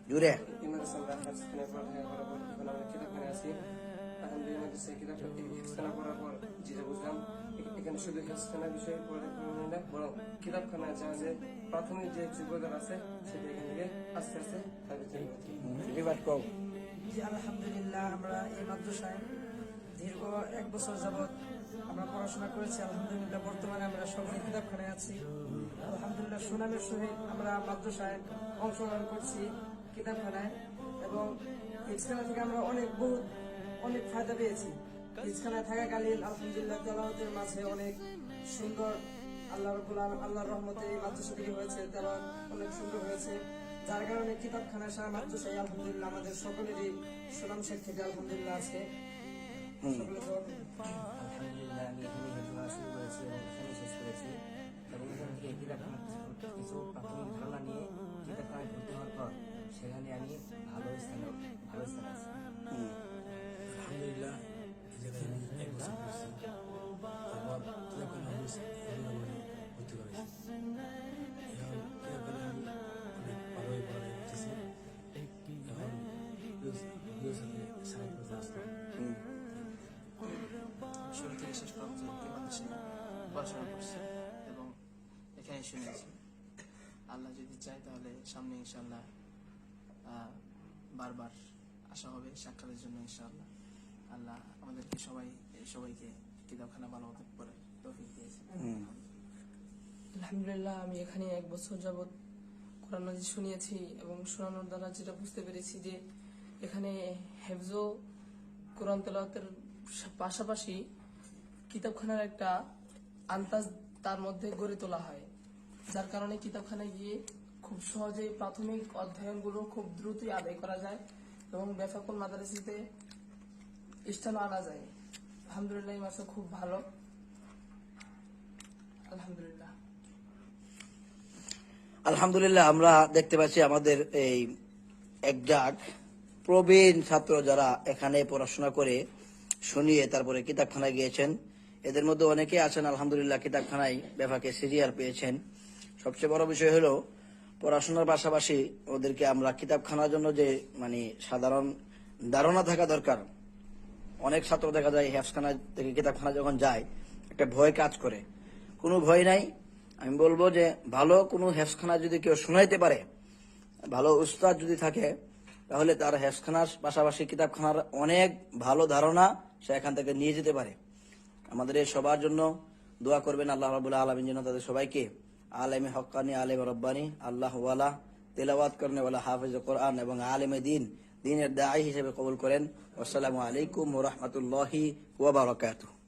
জুড়ে কিতাবখানা পড়ার পর যেটা বুঝলাম এখানে শুধু হেফজখানা বিষয়ে পড়ে না, বরং কিতাবখানা যা যে প্রাথমিক যে যোগ্যতা আছে সেটা এখান থেকে আস্তে আস্তে জি আলহামদুলিল্লাহ, আমরা এই মাদ্রাসায় দীর্ঘ 1 বছর যাবৎ আমরা পড়াশোনা করেছি। আলহামদুলিল্লাহ বর্তমানে আমরা সকলে কিতাবখানায় আছি। আলহামদুলিল্লাহ সুনামের সহিত আমরা মাদ্রাসায় অংশগ্রহণ করছি কিতাবখানায়, এবং হিফজখানা থেকে আমরা অনেক ফায়দা পেয়েছি। হিফজখানায় থাকাকালীন আলহামদুলিল্লাহ তেলাওয়াতের মাঝে অনেক সুন্দর আল্লাহর রহমতে এই মাদ্রাসা থেকে হয়েছে, তেলাওয়াত অনেক সুন্দর হয়েছে, যার কারণে কিতাবখানায় সারা মাদ্রাসায় আলহামদুলিল্লাহ আমাদের সকলেরই সুনাম শেখ থেকে আলহামদুলিল্লাহ আছে। আলহামদুলিল্লাহ আমি এখানে হেফজখানা শুরু করেছি এবং এখানে শেষ করেছি, এবং এখান থেকে কিতাবখানা কিছু প্রাথমিক ধারণা নিয়ে কিতাবখানায় ভর্তি হওয়ার পর সেখানে আমি ভালো স্থানে আছি। আলহামদুলিল্লাহ এই জায়গায় আমি 1 বছর পড়ছি, তারপর কিতাবখানা ভর্তি করেছি। এখন কিতাবখানা আমি অনেক ভালোভাবে পড়ালেখা করতেছি। এখন প্রিয় সাথে সাহায্য করতে আসলাম। শুরু থেকে শেষ পর্যন্ত এই মাদ্রাসায় পড়াশোনা করছি এবং এখানে শুনেছি। আল্লাহ যদি চায় তাহলে সামনে ইনশাআল্লাহ বারবার আসা হবে সাক্ষাতের জন্য ইনশাআল্লাহ। আল্লাহ আমাদেরকে সবাইকে কিতাবখানা ভালো মতো পড়ার তৌফিক দিয়েছে। আলহামদুলিল্লাহ আমি এখানে 1 বছর যাবৎ কোরআন মাজিদ শুনিয়েছি এবং শোনানোর দ্বারা যেটা বুঝতে পেরেছি যে এখানে হেফজ কোরআন তেলাওয়াতের পাশাপাশি কিতাবখানার একটা আন্তাজ তার মধ্যে গড়ে তোলা হয়, যার কারণে কিতাবখানায় গিয়ে খুব সহজেই প্রাথমিক অধ্যয়নগুলো খুব দ্রুতই আদায় করা যায় এবং বেফাকুল মাদারিসিতে স্থানও আনা যায়। আলহামদুলিল্লাহ এই মাসে খুব ভালো। আলহামদুলিল্লাহ আলহামদুলিল্লাহ আমরা দেখতে পাচ্ছি আমাদের এই একজাক প্রবীণ ছাত্র যারা এখানে পড়াশোনা করে শুনিয়ে তারপরে কিতাবখানায় গিয়েছেন, এদের মধ্যে অনেকে আছেন আলহামদুলিল্লাহ কিতাবখানায় বেফাকে সিরিয়াল পেয়েছেন। সবচেয়ে বড় বিষয় হলো পড়াশোনার পাশাপাশি ওদেরকে আমরা কিতাবখানার জন্য যে সাধারণ ধারণা থাকা দরকার। অনেক ছাত্র দেখা যায় হেফজখানা থেকে কিতাবখানা যখন যায় একটা ভয় কাজ করে, কোনো ভয় নাই। আমি বলবো যে ভালো কোনো হেফজখানা যদি কেউ শোনাইতে পারে, ভালো উস্তাদ যদি থাকে, তাহলে তার হেফজখানার পাশাপাশি কিতাবখানার অনেক ভালো ধারণা সে এখান থেকে নিয়ে যেতে পারে। আমাদের এই সবার জন্য দোয়া করবেন আল্লাহ রাব্বুল আলামিন যেন তাদের সবাইকে আলেমে হক্কানি, আলেম রব্বানি, আল্লাহ ওয়ালা, তেলাওয়াত করনে ওয়ালা, হাফেজ কোরআন এবং আলেমে দিনের দায়ী হিসেবে কবুল করেন। আসসালামু আলাইকুম ওয়া রাহমাতুল্লাহি ওয়া বারাকাতুহু।